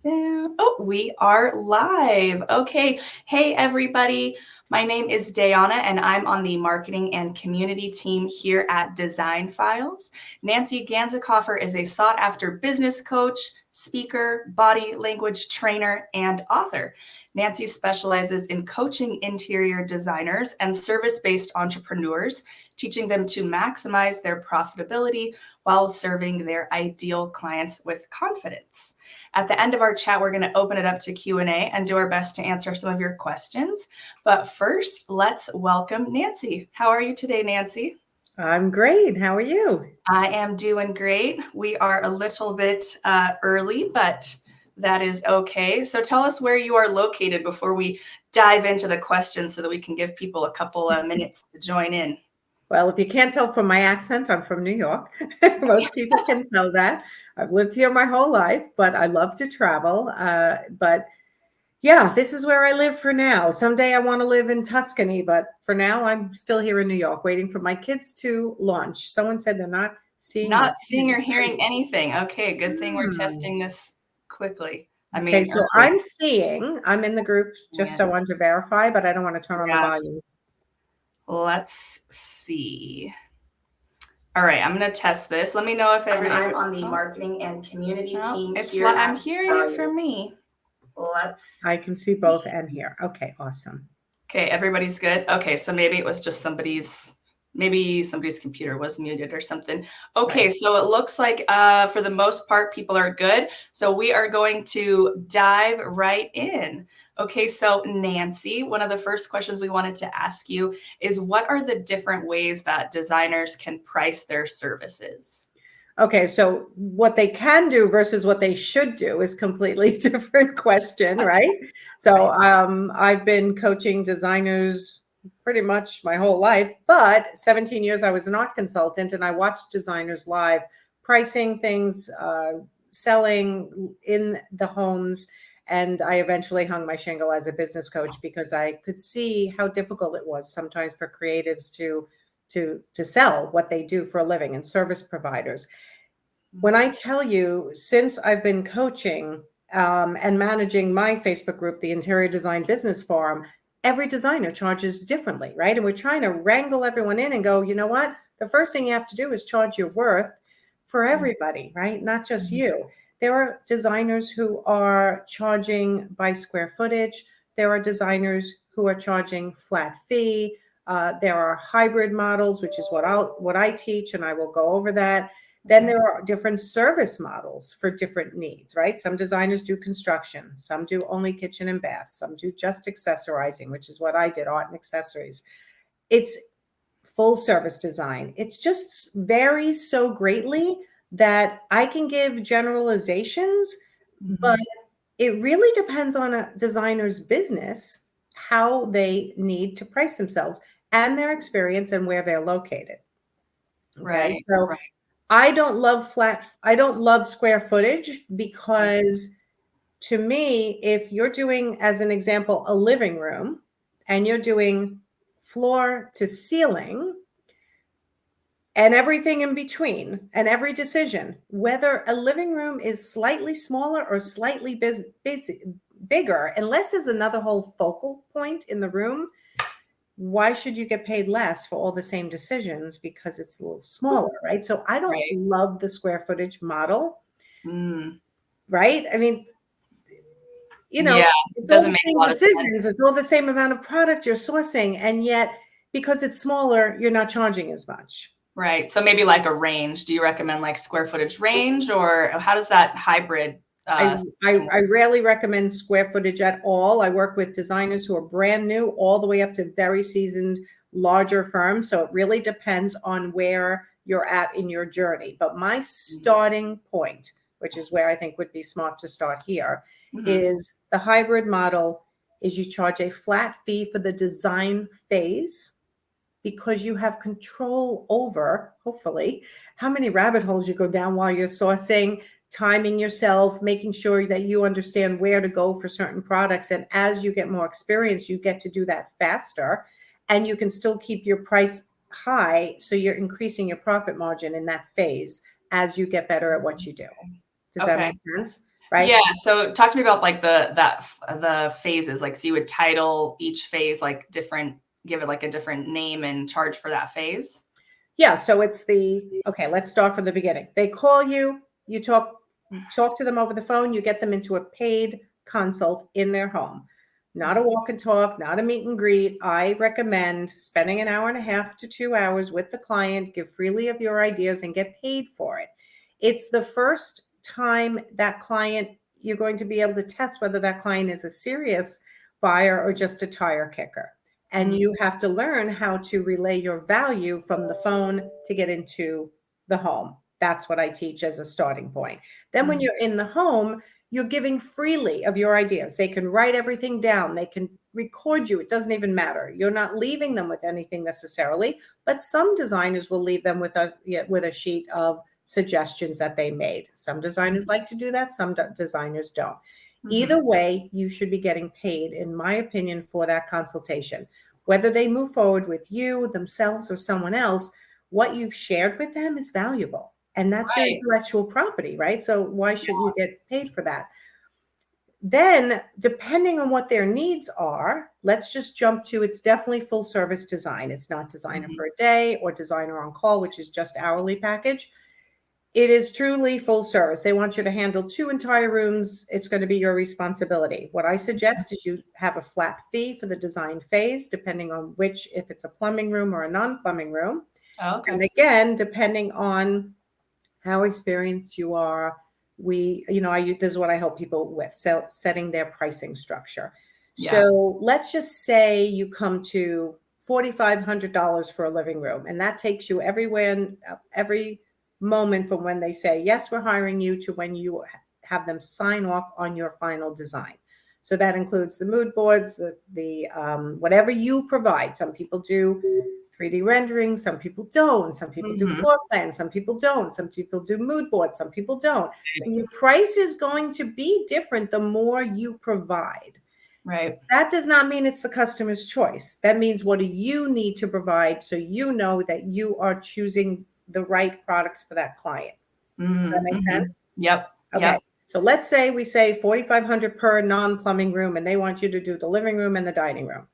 Oh, we are live. Okay. Hey, everybody. My name is Dayana, and I'm on the marketing and community team here at Design Files. Nancy Ganzekaufer is a sought-after business coach, speaker, body language trainer, and author. Nancy specializes in coaching interior designers and service-based entrepreneurs, teaching them to maximize their profitability while serving their ideal clients with confidence. At the end of our chat, we're going to open it up to Q&A and do our best to answer some of your questions. But first, let's welcome Nancy. How are you today, Nancy? I'm great. How are you? I am doing great. We are a little bit early, but that is okay. So tell us where you are located before we dive into the questions so that we can give people a couple of minutes to join in. Well, if you can't tell from my accent, I'm from New York. Most people can tell that. I've lived here my whole life, but I love to travel. But yeah, this is where I live for now. Someday I want to live in Tuscany, but for now I'm still here in New York waiting for my kids to launch. Someone said they're not seeing or hearing anything. Okay, good thing we're testing this quickly. Okay, so I'm in the group just so I want to verify, but I don't want to turn on the volume. Let's see. All right, I'm going to test this. Let me know if I'm on the marketing and community team. I'm hearing it for me. I can see both and hear. Okay, awesome. Okay, everybody's good. Okay, so maybe it was just somebody's computer was muted or something. Okay, right. So it looks like for the most part, people are good. So we are going to dive right in. Okay, so Nancy, one of the first questions we wanted to ask you is what are the different ways that designers can price their services? Okay, so what they can do versus what they should do is completely different question, right? So I've been coaching designers pretty much my whole life, but 17 years I was an art consultant and I watched designers live pricing things, selling in the homes, and I eventually hung my shingle as a business coach because I could see how difficult it was sometimes for creatives to sell what they do for a living and service providers. When I tell you, since I've been coaching and managing my Facebook group, the Interior Design Business Forum, every designer charges differently, right? And we're trying to wrangle everyone in and go, you know what? The first thing you have to do is charge your worth for everybody, right? Not just you. There are designers who are charging by square footage. There are designers who are charging flat fee. There are hybrid models, which is what I teach, and I will go over that. Then there are different service models for different needs, right? Some designers do construction, some do only kitchen and bath, some do just accessorizing, which is what I did, art and accessories. It's full service design. It just varies so greatly that I can give generalizations, but it really depends on a designer's business, how they need to price themselves and their experience and where they're located. Okay? Right. So I don't love square footage because to me, if you're doing, as an example, a living room and you're doing floor to ceiling and everything in between and every decision, whether a living room is slightly smaller or slightly bigger, unless there's another whole focal point in the room, why should you get paid less for all the same decisions because it's a little smaller, right? So I don't love the square footage model, right? I mean, you know, it's all the same decisions. It's all the same amount of product you're sourcing. And yet, because it's smaller, you're not charging as much. Right. So maybe like a range. Do you recommend like square footage range, or how does that hybrid? I rarely recommend square footage at all. I work with designers who are brand new all the way up to very seasoned, larger firms. So it really depends on where you're at in your journey. But my starting point, which is where I think would be smart to start here, is the hybrid model is you charge a flat fee for the design phase because you have control over, hopefully, how many rabbit holes you go down while you're sourcing, timing yourself, making sure that you understand where to go for certain products. And as you get more experience, you get to do that faster and you can still keep your price high. So you're increasing your profit margin in that phase as you get better at what you do. Does that make sense? right? Yeah. So talk to me about like the phases. Like, so you would title each phase like different, give it like a different name and charge for that phase. Yeah, so it's okay, let's start from the beginning. They call you, you talk to them over the phone, you get them into a paid consult in their home. Not a walk and talk, not a meet and greet. I recommend spending an hour and a half to 2 hours with the client, give freely of your ideas and get paid for it. It's the first time that client, you're going to be able to test whether that client is a serious buyer or just a tire kicker. And Mm, you have to learn how to relay your value from the phone to get into the home. That's what I teach as a starting point. Then when mm, you're in the home, you're giving freely of your ideas. They can write everything down. They can record you. It doesn't even matter. You're not leaving them with anything necessarily, but some designers will leave them with a sheet of suggestions that they made. Some designers like to do that. Some designers don't. mhm. Either way, you should be getting paid, in my opinion, for that consultation. Whether they move forward with you, themselves, or someone else, what you've shared with them is valuable. And that's your Right. intellectual property, right? So why shouldn't you get paid for that? Then, depending on what their needs are, let's just jump to it's definitely full service design. It's not designer Mhm. for a day or designer on call, which is just hourly package. It is truly full service. They want you to handle 2 entire rooms. It's going to be your responsibility. What I suggest is you have a flat fee for the design phase, depending on which, if it's a plumbing room or a non-plumbing room. Oh, And okay. again, depending on how experienced you are, this is what I help people with, so setting their pricing structure. Yeah. So let's just say you come to $4,500 for a living room, and that takes you everywhere, every moment from when they say, yes, we're hiring you, to when you have them sign off on your final design. So that includes the mood boards, whatever you provide. Some people do 3D renderings, some people don't. Some people do Mhm. floor plans, some people don't. Some people do mood boards, some people don't. So your price is going to be different the more you provide. Right. That does not mean it's the customer's choice. That means what do you need to provide so you know that you are choosing the right products for that client. Does that Mm, make mhm. sense? Yep. Okay. Yep. So let's say we say 4,500 per non-plumbing room, and they want you to do the living room and the dining room.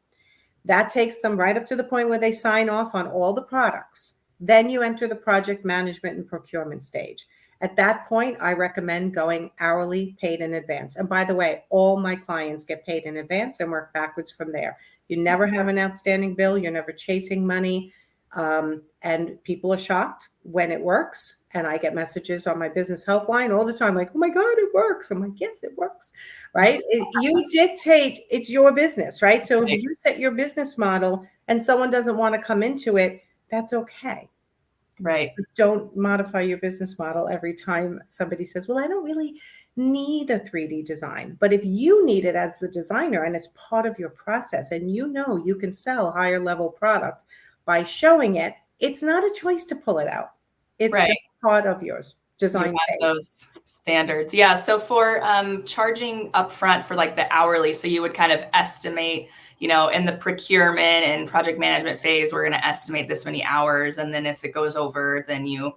That takes them right up to the point where they sign off on all the products. Then you enter the project management and procurement stage. At that point, I recommend going hourly, paid in advance. And by the way, all my clients get paid in advance and work backwards from there. You never have an outstanding bill. You're never chasing money. And people are shocked when it works. And I get messages on my business helpline all the time, like, oh my God, it works. I'm like, yes, it works, right? You dictate, it's your business, right? So if Right. you set your business model and someone doesn't want to come into it, that's okay. Right. Don't modify your business model every time somebody says, well, I don't really need a 3D design. But if you need it as the designer and it's part of your process and you know you can sell higher level product by showing it, it's not a choice to pull it out. It's Right. just part of yours You design want phase. those standards. Yeah. So for charging upfront for like the hourly, so you would kind of estimate, in the procurement and project management phase, we're going to estimate this many hours. And then if it goes over, then then you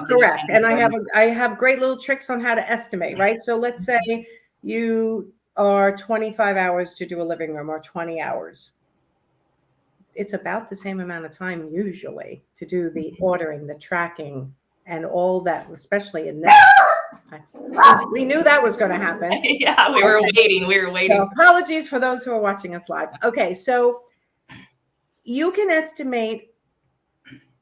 Correct. send And people in. I have great little tricks on how to estimate, right? So let's say you are 25 hours to do a living room or 20 hours. It's about the same amount of time usually to do the ordering, the tracking, and all that, especially in this. We knew that was going to happen. Yeah, we were Okay. waiting. We were So waiting. apologies for those who are watching us live. Okay, so you can estimate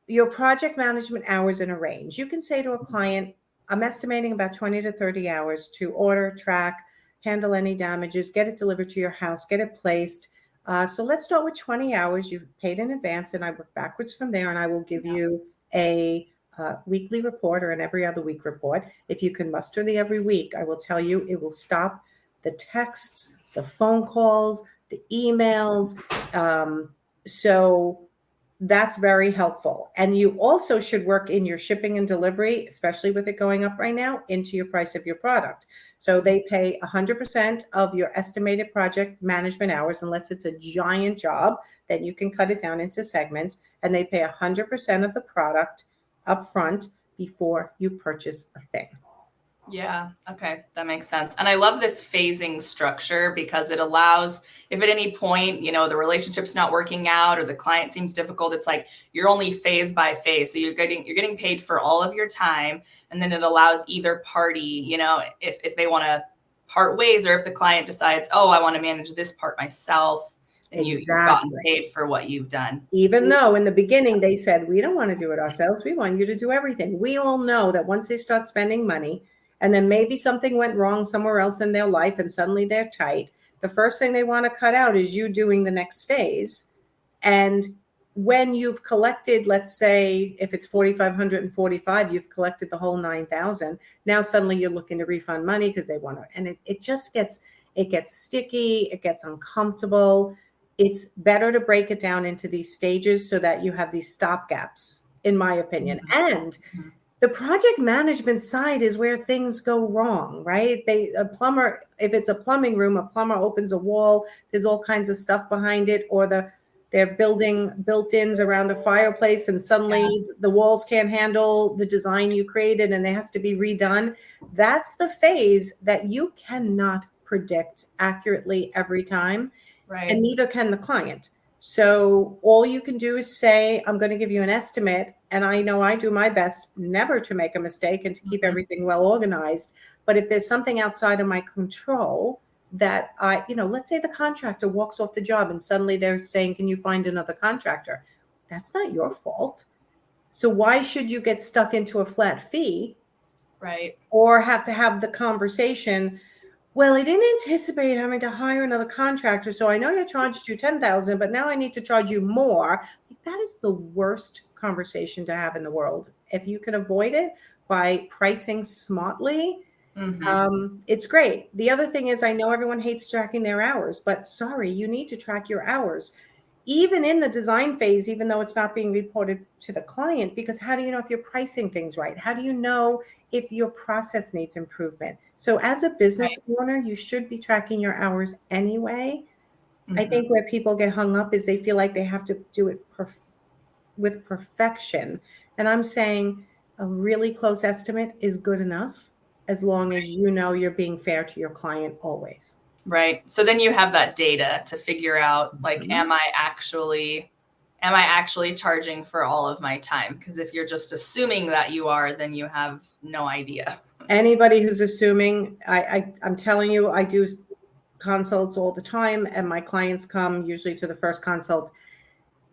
your project management hours in a range. You can say to a client, I'm estimating about 20 to 30 hours to order, track, handle any damages, get it delivered to your house, get it placed. So let's start with 20 hours. You paid in advance, and I work backwards from there, and I will give Yeah. you a weekly report or an every other week report. If you can muster the every week, I will tell you it will stop the texts, the phone calls, the emails. So that's very helpful. And you also should work in your shipping and delivery, especially with it going up right now, into your price of your product. So they pay 100% of your estimated project management hours, unless it's a giant job, then you can cut it down into segments. And they pay 100% of the product up front before you purchase a thing. Yeah. Okay. That makes sense. And I love this phasing structure because it allows, if at any point, the relationship's not working out or the client seems difficult, it's like you're only phase by phase. So you're getting paid for all of your time. And then it allows either party, if they want to part ways, or if the client decides, oh, I want to manage this part myself, then you've gotten Exactly. paid for what you've done. Even though in the beginning they said, we don't want to do it ourselves. We want you to do everything. We all know that once they start spending money and then maybe something went wrong somewhere else in their life and suddenly they're tight, the first thing they want to cut out is you doing the next phase. And when you've collected, let's say if it's 4,545, you've collected the whole 9,000. Now suddenly you're looking to refund money because they want to, and it just gets sticky, it gets uncomfortable. It's better to break it down into these stages so that you have these stop gaps, in my opinion. And Mhm. the project management side is where things go wrong, right? A plumber, if it's a plumbing room, a plumber opens a wall, there's all kinds of stuff behind it, or they're building built-ins around a fireplace and Yeah. suddenly the walls can't handle the design you created and it has to be redone. That's the phase that you cannot predict accurately every time, and Right. neither can the client. So all you can do is say, I'm going to give you an estimate. And I know I do my best never to make a mistake and to keep Mhm. everything well organized. But if there's something outside of my control that let's say the contractor walks off the job and suddenly they're saying, can you find another contractor? That's not your fault. So why should you get stuck into a flat fee Right. or have to have the conversation? Well, I didn't anticipate having to hire another contractor, so I know you charged you 10,000, but now I need to charge you more. Like, that is the worst conversation to have in the world. If you can avoid it by pricing smartly, Hmm. it's great. The other thing is, I know everyone hates tracking their hours, but sorry, you need to track your hours. Even in the design phase, even though it's not being reported to the client, because how do you know if you're pricing things right? How do you know if your process needs improvement? So as a business Right. owner, you should be tracking your hours anyway. I Hmm. think where people get hung up is they feel like they have to do it with perfection. And I'm saying a really close estimate is good enough as long as you know you're being fair to your client always. Right. So then you have that data to figure out, like, Mhm. am I actually charging for all of my time? Because if you're just assuming that you are, then you have no idea. Anybody who's assuming, I'm telling you, I do consults all the time, and my clients come usually to the first consult.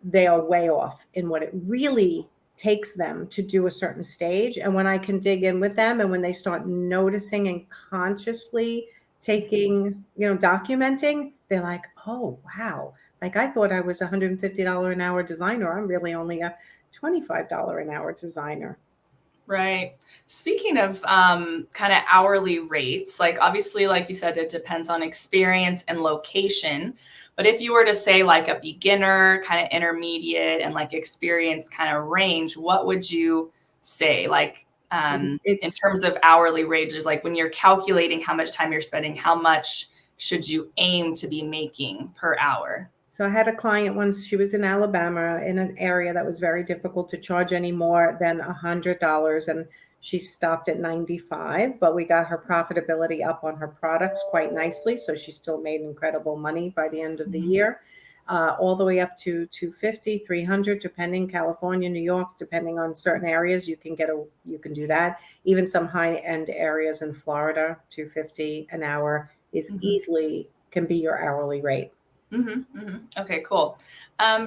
They are way off in what it really takes them to do a certain stage. And when I can dig in with them and when they start noticing and consciously taking, documenting, they're like, oh, wow. Like I thought I was $150 an hour designer. I'm really only a $25 an hour designer. Right. Speaking of kind of hourly rates, like obviously, like you said, it depends on experience and location. But if you were to say like a beginner, kind of intermediate, and like experience kind of range, what would you say? Like in It's terms of hourly wages, like when you're calculating how much time you're spending, how much should you aim to be making per hour? So I had a client once, she was in Alabama in an area that was very difficult to charge any more than $100. And she stopped at 95, but we got her profitability up on her products quite nicely. So she still made incredible money by the end of the Mhm. year, all the way up to 250, 300, depending California, New York, depending on certain areas, you can do that. Even some high end areas in Florida, 250 an hour is Mhm. easily can be your hourly rate. Okay, cool.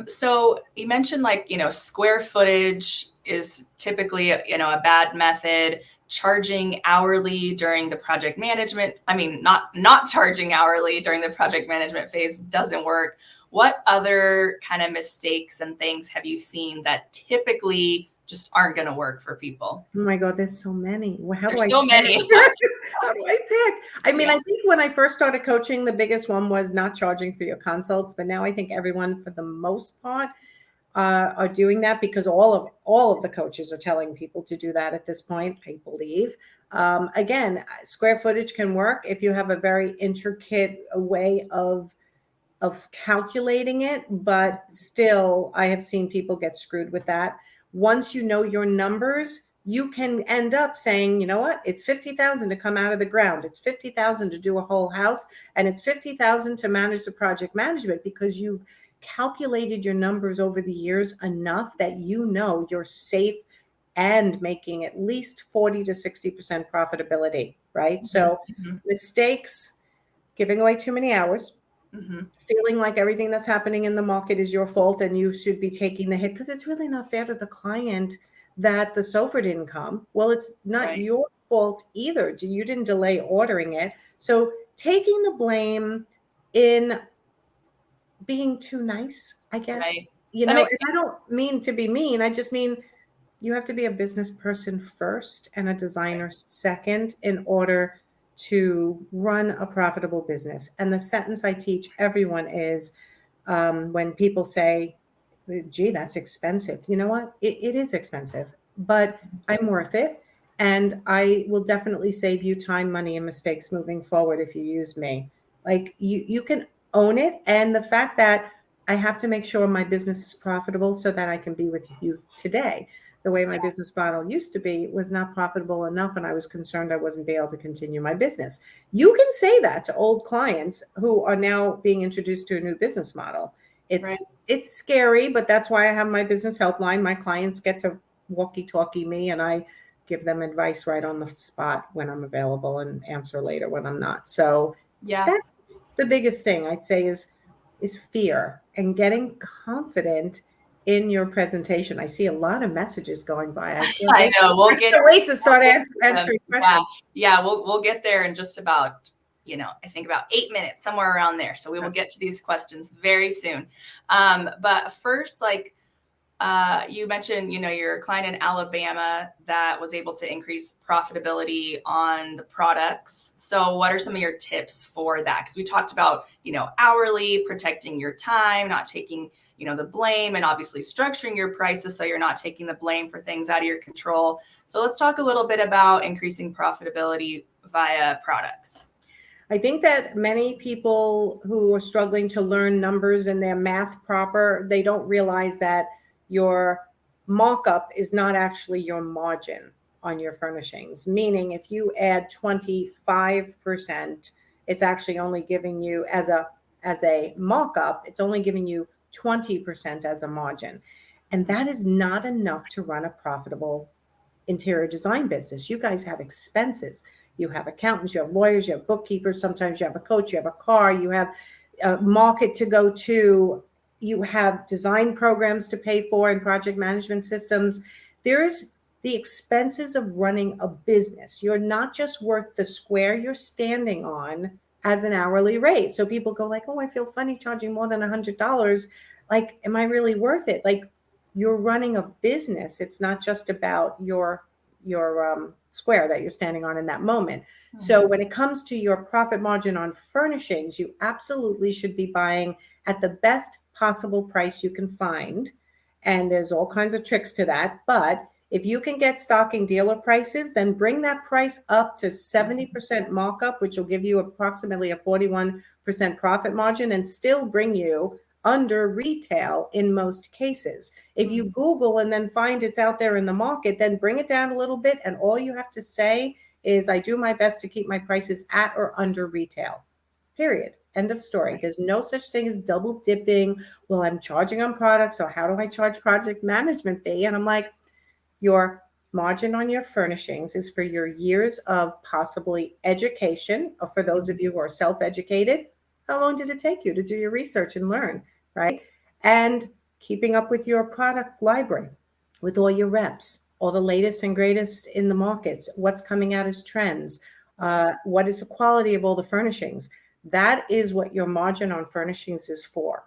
So you mentioned like, square footage is typically, a bad method. Charging hourly during the project management, I mean, not charging hourly during the project management phase doesn't work. What other kind of mistakes and things have you seen that typically just aren't going to work for people? Oh my God, there's so many. Well, how do There's I so many. pick? How do I pick? I mean, Yeah. I think when I first started coaching, the biggest one was not charging for your consults, but now I think everyone, for the most part, are doing that because all of the coaches are telling people to do that at this point, I believe. Again, square footage can work if you have a very intricate way of calculating it, but still, I have seen people get screwed with that. Once you know your numbers, you can end up saying, you know what, it's 50,000 to come out of the ground. It's 50,000 to do a whole house, and it's 50,000 to manage the project management, because you've calculated your numbers over the years enough that you know you're safe and making at least 40 to 60% profitability, right? So Mhm. mistakes, giving away too many hours, Mhm. feeling like everything that's happening in the market is your fault and you should be taking the hit, because it's really not fair to the client that the sofa didn't come. Well, it's not Right. your fault either. You didn't delay ordering it. So taking the blame in being too nice, I guess, Right. you That know, makes and I don't mean to be mean. I just mean you have to be a business person first and a designer second in order to run a profitable business. And the sentence I teach everyone is, when people say, gee, that's expensive. You know what? It is expensive, but I'm worth it. And I will definitely save you time, money, and mistakes moving forward if you use me. Like you can own it. And the fact that I have to make sure my business is profitable so that I can be with you today. The way my business model used to be was not profitable enough, and I was concerned I wasn't be able to continue my business. You can say that to old clients who are now being introduced to a new business model. right. It's scary, but that's why I have my business helpline. My clients get to walkie-talkie me, and I give them advice right on the spot when I'm available and answer later when I'm not. So Yeah. that's the biggest thing I'd say is fear and getting confident in your presentation. I see a lot of messages going by. I know. I can't wait to start Um, answering yeah, questions. yeah, we'll get there in just about, I think about 8 minutes, somewhere around there. So we will get to these questions very soon. But first, like, you mentioned, your client in Alabama that was able to increase profitability on the products. So what are some of your tips for that? Because we talked about, hourly, protecting your time, not taking, the blame, and obviously structuring your prices so you're not taking the blame for things out of your control. So let's talk a little bit about increasing profitability via products. I think that many people who are struggling to learn numbers and their math proper, they don't realize that your markup is not actually your margin on your furnishings. Meaning, if you add 25%, it's actually only giving you as a markup, it's only giving you 20% as a margin. And that is not enough to run a profitable interior design business. You guys have expenses. You have accountants, you have lawyers, you have bookkeepers. Sometimes you have a coach, you have a car, you have a market to go to, you have design programs to pay for and project management systems. There's the expenses of running a business. You're not just worth the square you're standing on as an hourly rate. So people go like, oh, I feel funny charging more than $100. Like, am I really worth it? Like, you're running a business. It's not just about your square that you're standing on in that moment. So when it comes to your profit margin on furnishings, you absolutely should be buying at the best possible price you can find. And there's all kinds of tricks to that. But if you can get stocking dealer prices, then bring that price up to 70% markup, which will give you approximately a 41% profit margin and still bring you under retail in most cases. If you Google and then find it's out there in the market, then bring it down a little bit. And all you have to say is, I do my best to keep my prices at or under retail. Period. End of story. There's no such thing as double dipping. Well, I'm charging on products, so how do I charge project management fee? And I'm like, your margin on your furnishings is for your years of possibly education, or for those of you who are self-educated, how long did it take you to do your research and learn, right? And keeping up with your product library, with all your reps, all the latest and greatest in the markets, what's coming out as trends, what is the quality of all the furnishings. That is what your margin on furnishings is for.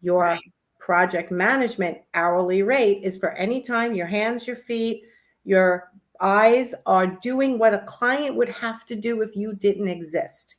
Your Right. project management hourly rate is for any time your hands, your feet, your eyes are doing what a client would have to do if you didn't exist.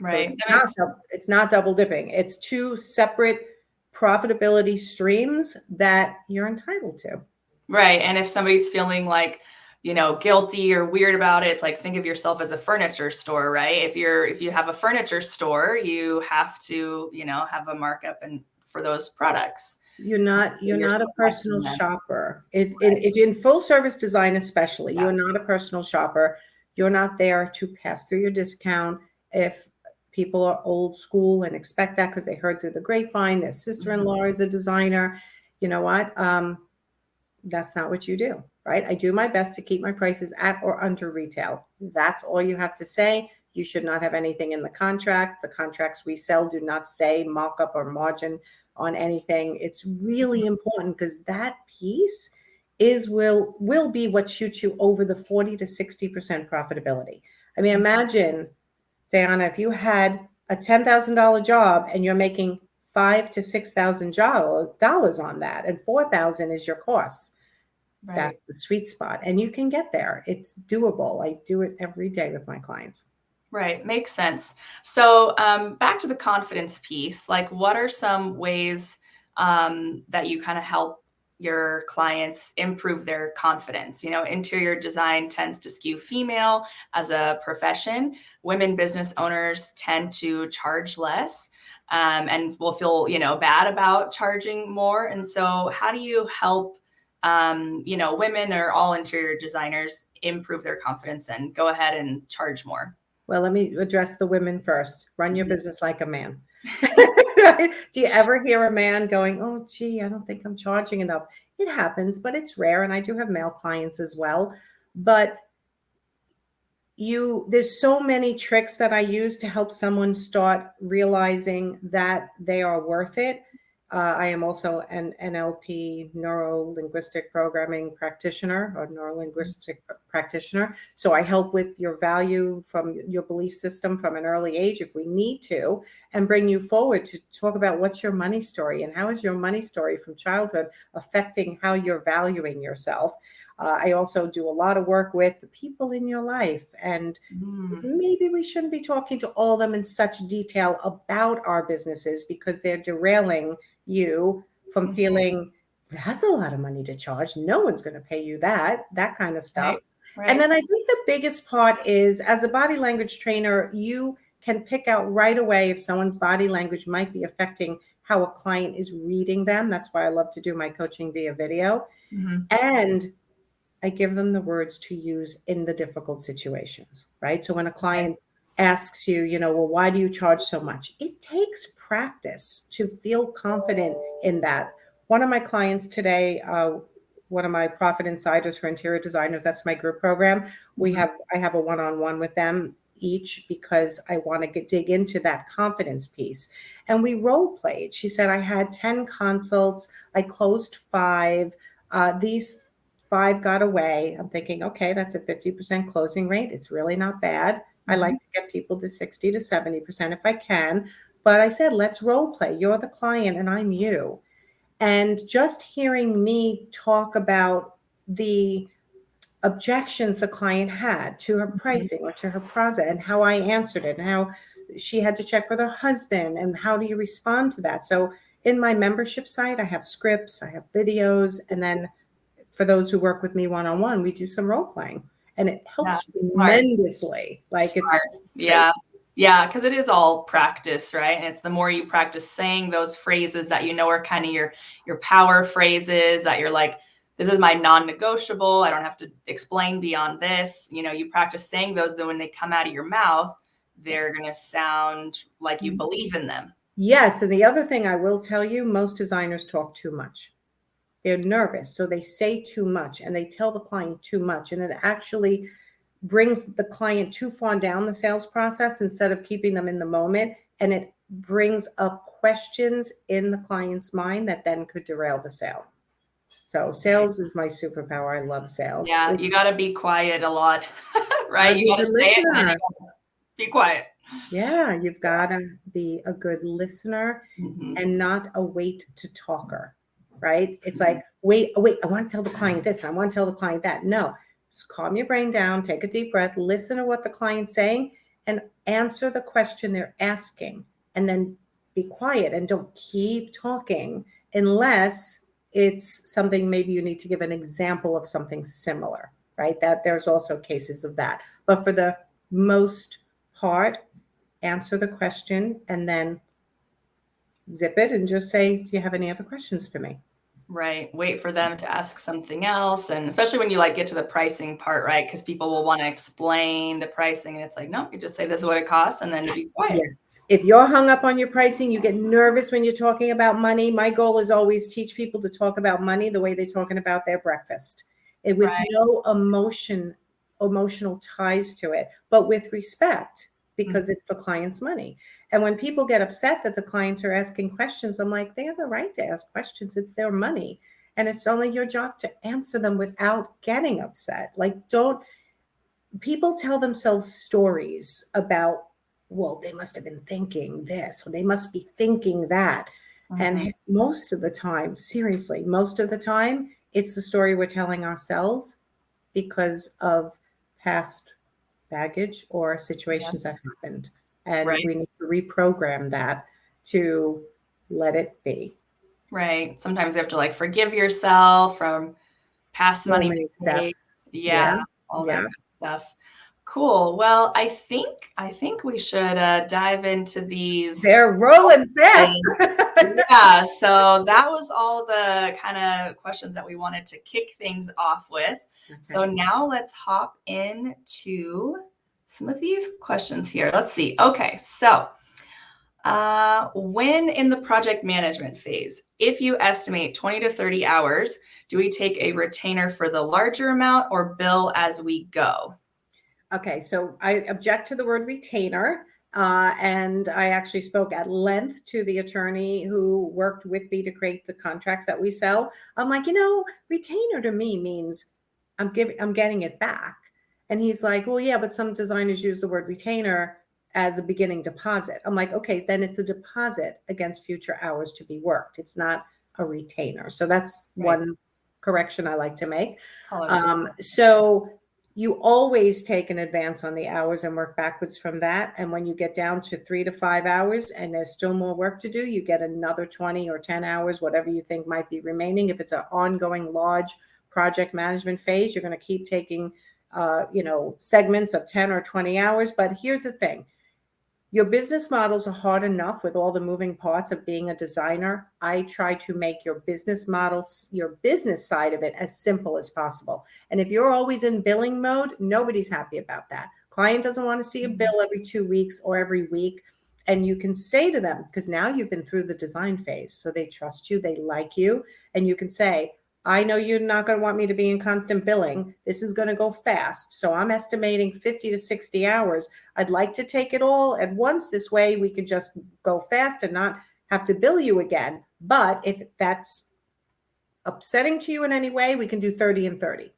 So Right. That makes it's not double dipping. It's two separate profitability streams that you're entitled to. Right. And if somebody's feeling like, guilty or weird about it, it's like, think of yourself as a furniture store, right? If you have a furniture store, you have to, have a markup and for those products. You're You're not a personal selecting them. shopper. If in full service design especially, Yeah. you're not a personal shopper. You're not there to pass through your discount. If people are old school and expect that because they heard through the grapevine, their sister-in-law is a designer, you know what? That's not what you do, right? I do my best to keep my prices at or under retail. That's all you have to say. You should not have anything in the contract. The contracts we sell do not say markup or margin on anything. It's really important because that piece will be what shoots you over the 40 to 60% profitability. I mean, imagine, Diana, if you had a $10,000 job and you're making five to $6,000 on that, and 4,000 is your cost. Right. That's the sweet spot, and you can get there. It's doable. I do it every day with my clients. Right. Makes sense. So back to the confidence piece, like what are some ways that you kind of help your clients improve their confidence? You know, interior design tends to skew female as a profession. Women business owners tend to charge less and will feel, bad about charging more. And so how do you help women or all interior designers improve their confidence and go ahead and charge more? Well, let me address the women first. Run your Mhm. business like a man. Right? Do you ever hear a man going, "Oh, gee, I don't think I'm charging enough"? It happens, but it's rare, and I do have male clients as well. But there's so many tricks that I use to help someone start realizing that they are worth it. I am also an NLP, neuro linguistic programming practitioner, or neuro linguistic practitioner. So I help with your value from your belief system from an early age, if we need to, and bring you forward to talk about what's your money story and how is your money story from childhood affecting how you're valuing yourself. I also do a lot of work with the people in your life, and Mm, maybe we shouldn't be talking to all of them in such detail about our businesses because they're derailing you from mhm. feeling that's a lot of money to charge. No one's going to pay you that kind of stuff. Right, And right. then I think the biggest part is, as a body language trainer, you can pick out right away if someone's body language might be affecting how a client is reading them. That's why I love to do my coaching via video. Mhm. And I give them the words to use in the difficult situations, right? So when a Okay. client asks you, well, why do you charge so much? It takes practice to feel confident in that. One of my clients today, one of my profit insiders for interior designers, that's my group program. Mhm. I have a one-on-one with them each because I want to dig into that confidence piece. And we role played. She said, I had 10 consults, I closed 5. These 5 got away. I'm thinking, okay, that's a 50% closing rate. It's really not bad. I Mhm. like to get people to 60 to 70% if I can. But I said, let's role play. You're the client and I'm you. And just hearing me talk about the objections the client had to her Mhm. pricing or to her process and how I answered it and how she had to check with her husband and how do you respond to that. So in my membership site, I have scripts, I have videos, and then for those who work with me one-on-one, we do some role playing and it Yeah, helps smart, tremendously. Like smart. it's Yeah. crazy. Yeah, because it is all practice, right? And it's the more you practice saying those phrases that are kind of your power phrases that you're like, this is my non-negotiable. I don't have to explain beyond this. You practice saying those, then when they come out of your mouth, Yeah. they're gonna sound like you believe in them. Yes. And the other thing I will tell you, most designers talk too much. They're nervous. So they say too much and they tell the client too much. And it actually brings the client too far down the sales process instead of keeping them in the moment. And it brings up questions in the client's mind that then could derail the sale. So Right. sales is my superpower. I love sales. Yeah, you It's got to be quiet a lot, gotta right? You be a got to good say it and then you listener. got to be quiet. Yeah, you've got to be a good listener Mhm. and not a wait to talker, right? It's like, wait, oh, wait, I want to tell the client this, I want to tell the client that. No, just calm your brain down, take a deep breath, listen to what the client's saying, and answer the question they're asking. And then be quiet and don't keep talking unless it's something maybe you need to give an example of something similar, right? That there's also cases of that. But for the most part, answer the question and then zip it and just say, do you have any other questions for me? Right. Wait for them to ask something else. And especially when you like get to the pricing part, right? Because people will want to explain the pricing and it's like, no, you just say this is what it costs and then to be quiet. Yes. If you're hung up on your pricing, you get nervous when you're talking about money. My goal is always teach people to talk about money the way they're talking about their breakfast, and with Right. no emotional ties to it, but with respect, because it's the client's money. And when people get upset that the clients are asking questions, I'm like, they have the right to ask questions. It's their money. And it's only your job to answer them without getting upset. Like, don't people tell themselves stories about, well, they must have been thinking this, or they must be thinking that. Mm-hmm. And most of the time, seriously, most of the time, it's the story we're telling ourselves because of past baggage or Yeah. situations that happened. And Right. we need to reprogram that to let it be. Right. Sometimes you have to like forgive yourself from past So money many mistakes. steps. Yeah. Yeah. All that Yeah. good stuff. Cool. Well, I think we should dive into these. They're rolling fast. Yeah, so that was all the kind of questions that we wanted to kick things off with. So Okay. now let's hop into some of these questions here. Let's see. Okay, so when in the project management phase, if you estimate 20 to 30 hours, do we take a retainer for the larger amount or bill as we go? Okay, so I object to the word retainer. And I actually spoke at length to the attorney who worked with me to create the contracts that we sell. I'm like, retainer to me means I'm getting it back. And he's like, well, yeah, but some designers use the word retainer as a beginning deposit. I'm like, okay, then it's a deposit against future hours to be worked. It's not a retainer. So that's Right. one correction I like to make. Color it different. So you always take an advance on the hours and work backwards from that. And when you get down to 3 to 5 hours and there's still more work to do, you get another 20 or 10 hours, whatever you think might be remaining. If it's an ongoing large project management phase, you're going to keep taking, segments of 10 or 20 hours. But here's the thing. Your business models are hard enough with all the moving parts of being a designer. I try to make your business models, your business side of it, as simple as possible. And if you're always in billing mode, nobody's happy about that. Client doesn't want to see a bill every 2 weeks or every week. And you can say to them, because now you've been through the design phase, so they trust you, they like you, and you can say, I know you're not going to want me to be in constant billing. This is going to go fast. So I'm estimating 50 to 60 hours. I'd like to take it all at once. This way we could just go fast and not have to bill you again. But if that's upsetting to you in any way, we can do 30 and 30.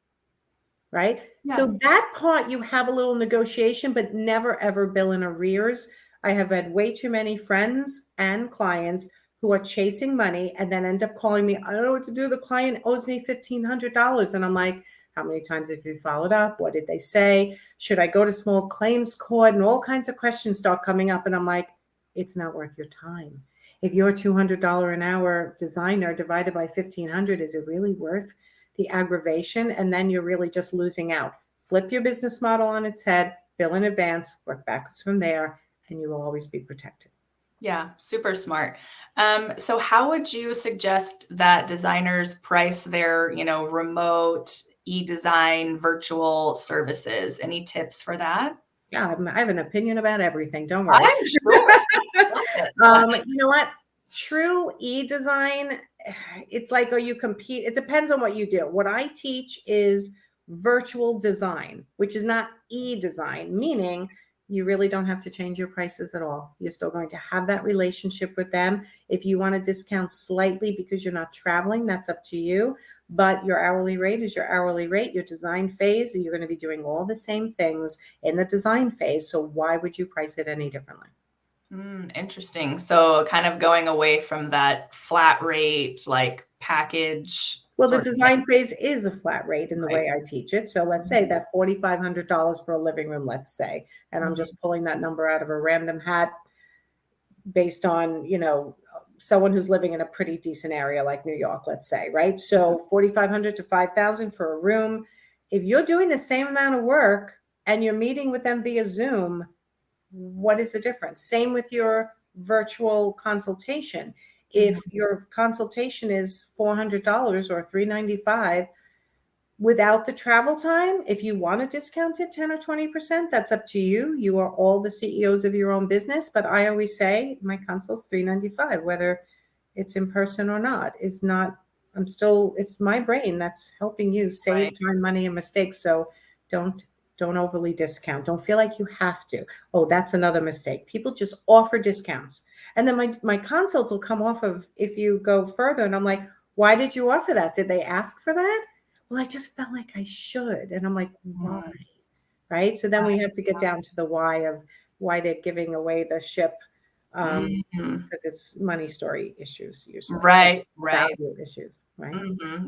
Right? Yeah. So that part you have a little negotiation, but never ever bill in arrears. I have had way too many friends and clients who are chasing money and then end up calling me, I don't know what to do. The client owes me $1,500. And I'm like, how many times have you followed up? What did they say? Should I go to small claims court? And all kinds of questions start coming up. And I'm like, it's not worth your time. If you're a $200 an hour designer divided by 1,500, is it really worth the aggravation? And then you're really just losing out. Flip your business model on its head, bill in advance, work backwards from there, and you will always be protected. Yeah, super smart. So how would you suggest that designers price their, remote e-design virtual services? Any tips for that? Yeah, I have an opinion about everything. Don't worry. I'm sure. Love it. You know what? True e-design, it's like, oh, you compete. It depends on what you do. What I teach is virtual design, which is not e-design, meaning you really don't have to change your prices at all. You're still going to have that relationship with them. If you want to discount slightly because you're not traveling, that's up to you. But your hourly rate is your hourly rate, your design phase, and you're going to be doing all the same things in the design phase. So why would you price it any differently? Interesting. So kind of going away from that flat rate, like package Well, the sort of thing, design phase is a flat rate in the right? way I teach it. So let's say that $4,500 for a living room, let's say, and I'm Mhm. just pulling that number out of a random hat based on, someone who's living in a pretty decent area like New York, let's say, right? So 4,500 to 5,000 for a room. If you're doing the same amount of work and you're meeting with them via Zoom, what is the difference? Same with your virtual consultation. If your consultation is $400 or $395, without the travel time, if you want to discount it 10 or 20%, that's up to you. You are all the CEOs of your own business. But I always say my consult's $395, whether it's in person or not, is not, it's my brain that's helping you save Right. time, money, and mistakes. So don't don't overly discount. Don't feel like you have to. Oh, that's another mistake. People just offer discounts. And then my consult will come off of if you go further. And I'm like, why did you offer that? Did they ask for that? Well, I just felt like I should. And I'm like, why? Mm, Right. So then we have to get yeah. down to the why of why they're giving away the ship. Mhm. Because it's money story issues usually, or Right, right. value issues, right?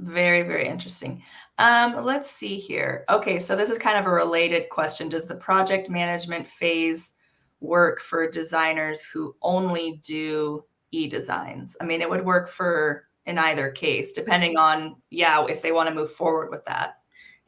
Very, very interesting. Let's see here. Okay, so this is kind of a related question. Does the project management phase work for designers who only do e-designs? I mean, it would work for in either case, depending on, yeah, if they want to move forward with that.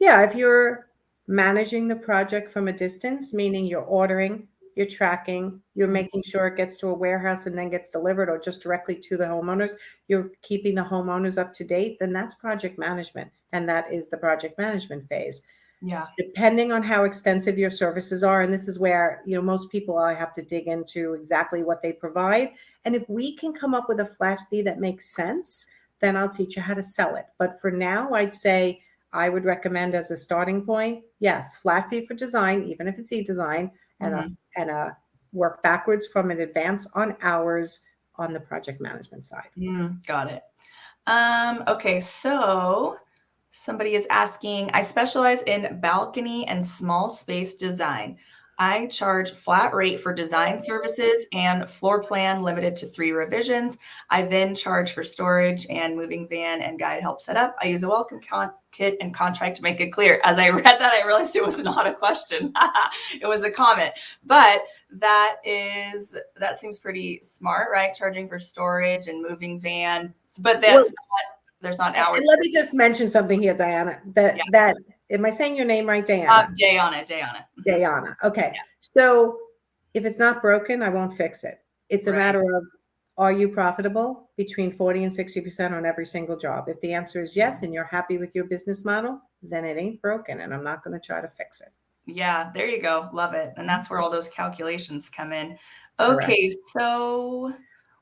Yeah, if you're managing the project from a distance, meaning you're ordering, you're tracking, you're Mhm. making sure it gets to a warehouse and then gets delivered or just directly to the homeowners, you're keeping the homeowners up to date, then that's project management. And that is the project management phase. Yeah. Depending on how extensive your services are, and this is where, most people, I have to dig into exactly what they provide. And if we can come up with a flat fee that makes sense, then I'll teach you how to sell it. But for now, I'd say I would recommend as a starting point, yes, flat fee for design, even if it's e-design, and a Mhm. and a work backwards from an advance on hours on the project management side. Got it. Okay, so somebody is asking, I specialize in balcony and small space design. I charge flat rate for design services and floor plan limited to 3 revisions. I then charge for storage and moving van and guide help set up. I use a welcome kit and contract to make it clear. As I read that, I realized it was not a question. It was a comment. But that seems pretty smart, right? Charging for storage and moving van. But Well, there's not hours. and let me just mention something here, Diana. Yeah. That am I saying your name right, Diana? Day on it. Diana. Okay. Yeah. So if it's not broken, I won't fix it. It's a Right. matter of, are you profitable between 40 and 60% on every single job? If the answer is yes, and you're happy with your business model, then it ain't broken and I'm not going to try to fix it. Yeah, there you go. Love it. And that's where all those calculations come in. Okay, Correct. so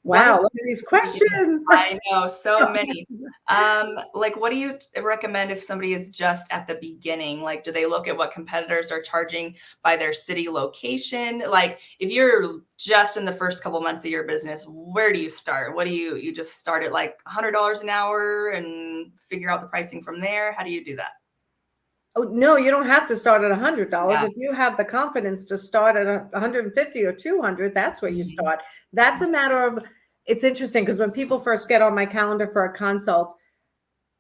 what Wow. Look at these questions. I know, so many. Like, what do you recommend if somebody is just at the beginning? Like, do they look at what competitors are charging by their city location? Like, if you're just in the first couple months of your business, where do you start? What do you just start at like $100 an hour and figure out the pricing from there? How do you do that? Oh, no, you don't have to start at $100. Yeah. If you have the confidence to start at 150 or 200, that's where you Mhm. start. That's a matter of, it's interesting because when people first get on my calendar for a consult,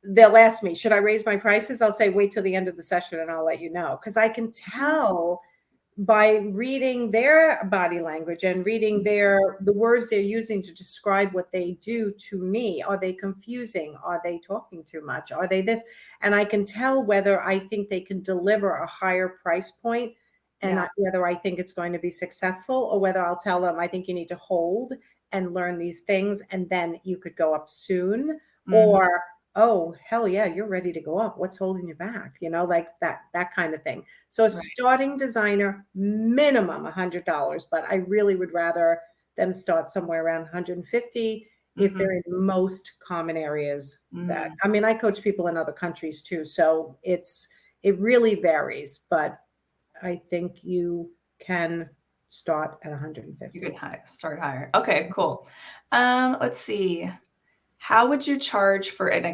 they'll ask me, should I raise my prices? I'll say, wait till the end of the session and I'll let you know. Because I can tell by reading their body language and reading the words they're using to describe what they do to me. Are they confusing? Are they talking too much? Are they this? And I can tell whether I think they can deliver a higher price point and Yeah. whether I think it's going to be successful, or whether I'll tell them I think you need to hold and learn these things and then you could go up soon. Mhm. Or, oh, hell yeah, you're ready to go up. What's holding you back? Like that kind of thing. So a Right. starting designer, minimum $100, but I really would rather them start somewhere around 150 if Mhm. they're in most common areas. That, Mm. I mean, I coach people in other countries too, so it really varies, but I think you can start at You can 150. start higher. Okay, cool. Let's see. How would you charge for an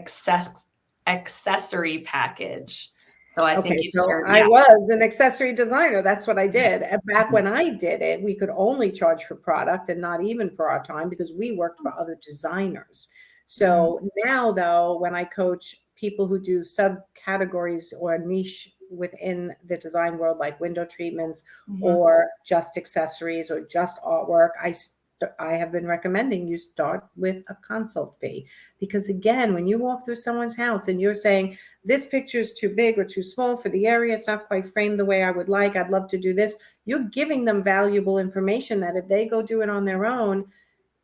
accessory package? So I think Okay, if so you're, I yeah. was an accessory designer. That's what I Right. did. And back when I did it, we could only charge for product and not even for our time because we worked for other designers. Mm, So now, though, when I coach people who do subcategories or niche within the design world, like window treatments mhm. or just accessories or just artwork, I have been recommending you start with a consult fee. Because again, when you walk through someone's house and you're saying, this picture is too big or too small for the area, it's not quite framed the way I would like, I'd love to do this, you're giving them valuable information that if they go do it on their own,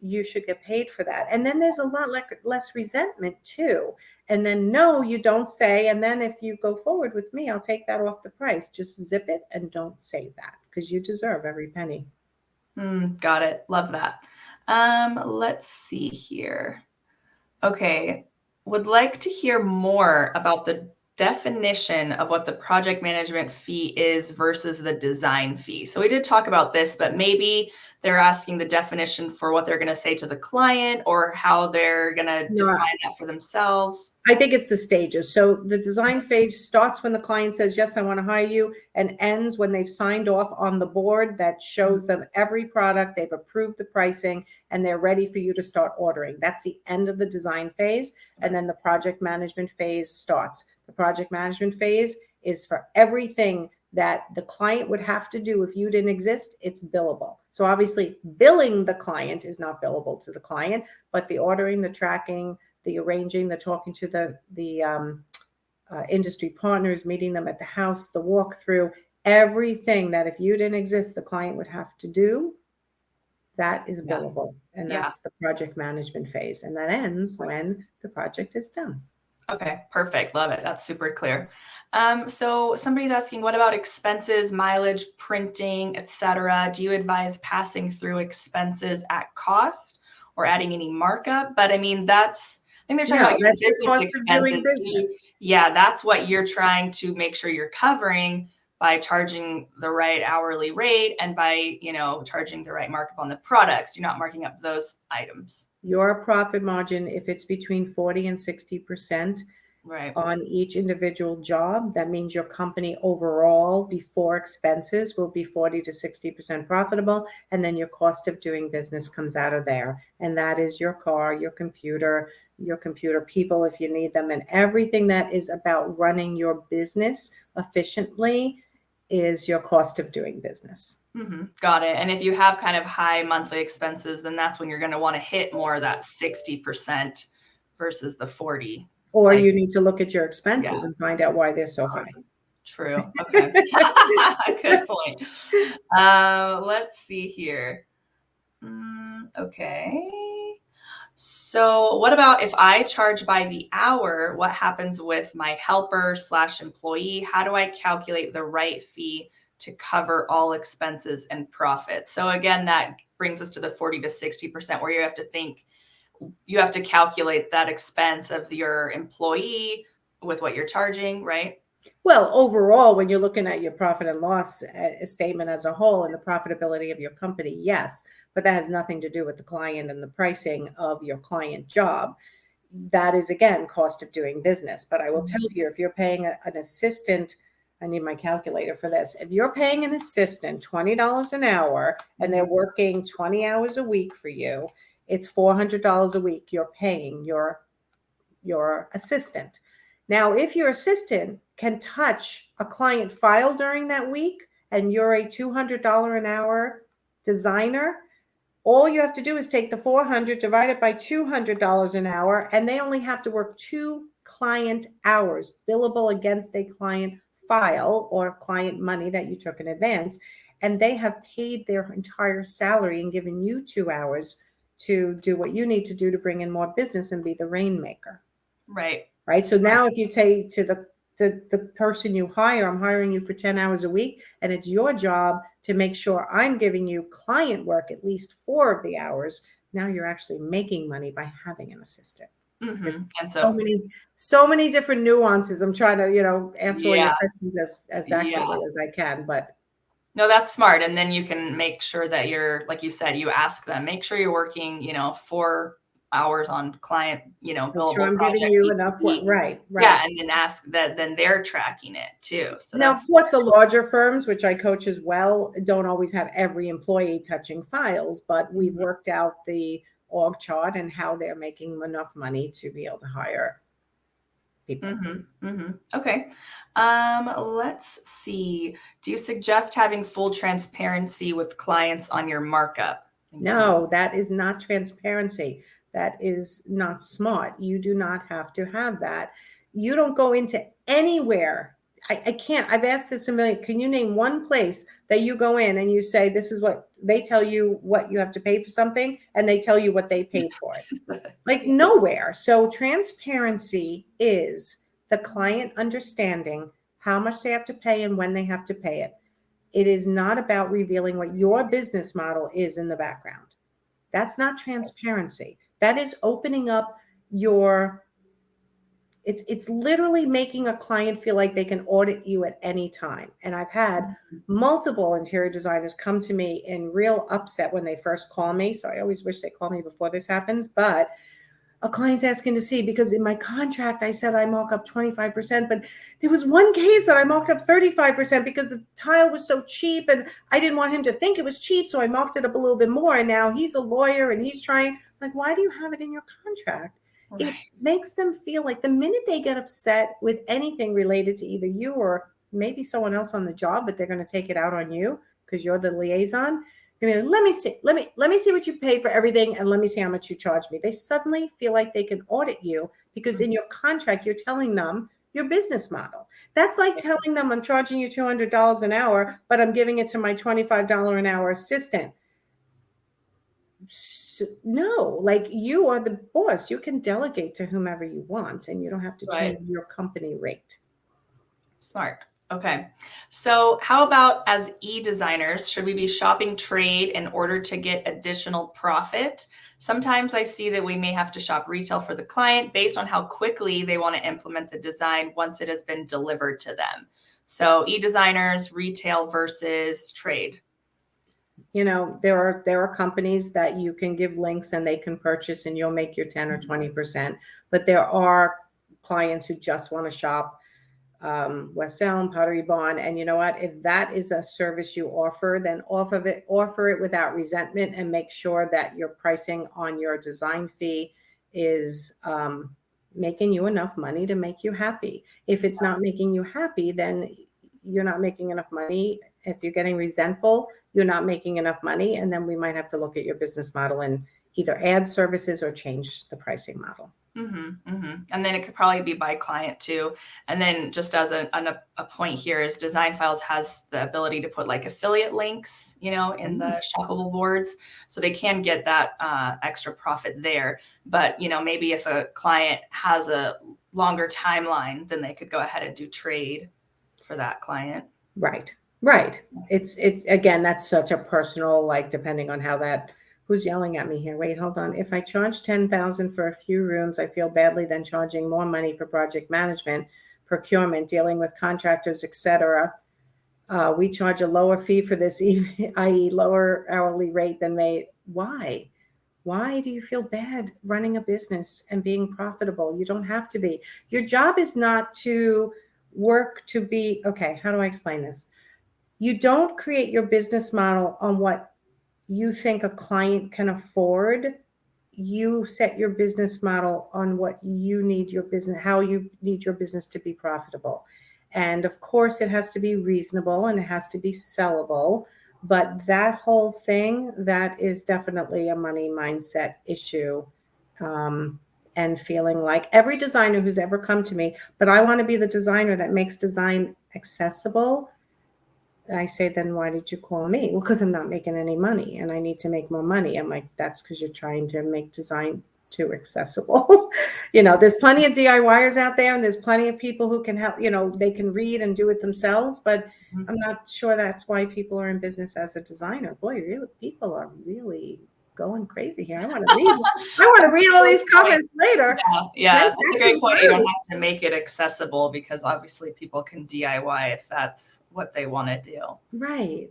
you should get paid for that. And then there's a lot less resentment too. And then no, you don't say, and then if you go forward with me, I'll take that off the price. Just zip it and don't say that, because you deserve every penny. Got it. Love that. Let's see here. Okay. Would like to hear more about the definition of what the project management fee is versus the design fee. So we did talk about this, but maybe they're asking the definition for what they're going to say to the client or how they're going to No, define that for themselves. I think it's the stages. So the design phase starts when the client says, yes, I want to hire you, and ends when they've signed off on the board that shows them every product, they've approved the pricing, and they're ready for you to start ordering. That's the end of the design phase. And then the project management phase starts. The project management phase is for everything that the client would have to do if you didn't exist. It's billable. So obviously billing the client is not billable to the client, but the ordering, the tracking, the arranging, the talking to the industry partners, meeting them at the house, the walkthrough, everything that if you didn't exist, the client would have to do, that is billable. And that's the project management phase. And that ends when the project is done. Okay, perfect. Love it. That's super clear. So somebody's asking, what about expenses, mileage, printing, etc.? Do you advise passing through expenses at cost or adding any markup? But I mean, I think they're talking about your business expenses. Yeah, that's what you're trying to make sure you're covering by charging the right hourly rate and by, charging the right markup on the products. You're not marking up those items. Your profit margin, if it's between 40 and 60% on each individual job, that means your company overall before expenses will be 40 to 60% profitable. And then your cost of doing business comes out of there. And that is your car, your computer people, if you need them, and everything that is about running your business efficiently is your cost of doing business. Got it. And if you have kind of high monthly expenses, then that's when you're going to want to hit more of that 60% versus the 40. Or you need to look at your expenses and find out why they're so high. True. Okay. Good point. Let's see here. Okay. So what about if I charge by the hour, what happens with my helper/employee? How do I calculate the right fee to cover all expenses and profits? So again, that brings us to the 40 to 60% where you have to calculate that expense of your employee with what you're charging, right? Well, overall, when you're looking at your profit and loss statement as a whole and the profitability of your company, yes, but that has nothing to do with the client and the pricing of your client job. That is, again, cost of doing business. But I will tell you, if you're paying an assistant, I need my calculator for this. If you're paying an assistant $20 an hour and they're working 20 hours a week for you, it's $400 a week you're paying your assistant. Now, if your assistant can touch a client file during that week and you're a $200 an hour designer, all you have to do is take the 400, divide it by $200 an hour, and they only have to work 2 client hours billable against a client file or client money that you took in advance. And they have paid their entire salary and given you 2 hours to do what you need to do to bring in more business and be the rainmaker. Right. So now if you say to the person you hire, I'm hiring you for 10 hours a week, and it's your job to make sure I'm giving you client work at least 4 of the hours. Now you're actually making money by having an assistant. There's so many different nuances. I'm trying to, answer all your questions as accurately as I can, but. No, that's smart. And then you can make sure that you're, like you said, you ask them, make sure you're working, 4 hours on client, billable sure I'm projects. Giving you enough work. Right. Yeah. And then ask that, then they're tracking it too. So now, of course, the larger firms, which I coach as well, don't always have every employee touching files, but we've worked out the org chart and how they're making enough money to be able to hire people. Okay. Let's see. Do you suggest having full transparency with clients on your markup? No, that is not transparency. That is not smart. You do not have to have that. You don't go into anywhere. I can't. I've asked this a million. Can you name one place that you go in and you say, this is what they tell you what you have to pay for something, and they tell you what they paid for it? Like nowhere. So transparency is the client understanding how much they have to pay and when they have to pay it. It is not about revealing what your business model is in the background. That's not transparency. That is opening up your, it's literally making a client feel like they can audit you at any time. And I've had multiple interior designers come to me in real upset when they first call me. So I always wish they call me before this happens, but a client's asking to see, because in my contract, I said I mark up 25%, but there was one case that I marked up 35% because the tile was so cheap and I didn't want him to think it was cheap. So I marked it up a little bit more. And now he's a lawyer and he's trying, like, why do you have it in your contract? Right. It makes them feel like the minute they get upset with anything related to either you or maybe someone else on the job, but they're going to take it out on you because you're the liaison. I mean, let me see what you pay for everything, and let me see how much you charge me. They suddenly feel like they can audit you because in your contract, you're telling them your business model. That's like telling them I'm charging you $200 an hour, but I'm giving it to my $25 an hour assistant. No, like, you are the boss. You can delegate to whomever you want, and you don't have to change your company rate. Smart. Okay. So how about as e-designers, should we be shopping trade in order to get additional profit? Sometimes I see that we may have to shop retail for the client based on how quickly they want to implement the design once it has been delivered to them. So e-designers, retail versus trade. You know, there are companies that you can give links and they can purchase and you'll make your 10 or 20%. But there are clients who just want to shop West Elm, Pottery Barn. And you know what? If that is a service you offer, then offer it without resentment, and make sure that your pricing on your design fee is making you enough money to make you happy. If it's not making you happy, then you're not making enough money. If you're getting resentful, you're not making enough money. And then we might have to look at your business model and either add services or change the pricing model. And then it could probably be by client too. And then just as a point here is DesignFiles has the ability to put like affiliate links, you know, in the shoppable boards. So they can get that extra profit there. But, you know, maybe if a client has a longer timeline, then they could go ahead and do trade for that client. Right. It's again, that's such a personal, like, depending on how that. Who's yelling at me here? Wait, hold on. If I charge $10,000 for a few rooms, I feel badly then charging more money for project management, procurement, dealing with contractors, etc. We charge a lower fee for this, i.e. lower hourly rate than they. Why? Why do you feel bad running a business and being profitable? You don't have to be. Your job is not to work to be, okay, how do I explain this? You don't create your business model on what you think a client can afford. You set your business model on what you need your business, how you need your business to be profitable. And of course, it has to be reasonable and it has to be sellable. But that whole thing, that is definitely a money mindset issue. And feeling like every designer who's ever come to me, but I want to be the designer that makes design accessible. I say, then why did you call me? Well, because I'm not making any money and I need to make more money. I'm like, that's because you're trying to make design too accessible. You know, there's plenty of DIYers out there and there's plenty of people who can help, you know, they can read and do it themselves, but I'm not sure that's why people are in business as a designer. Boy, really, people are really going crazy here. I want to read all these comments later. Yeah, that's a great point. You don't have to make it accessible because obviously people can DIY if that's what they want to do. Right.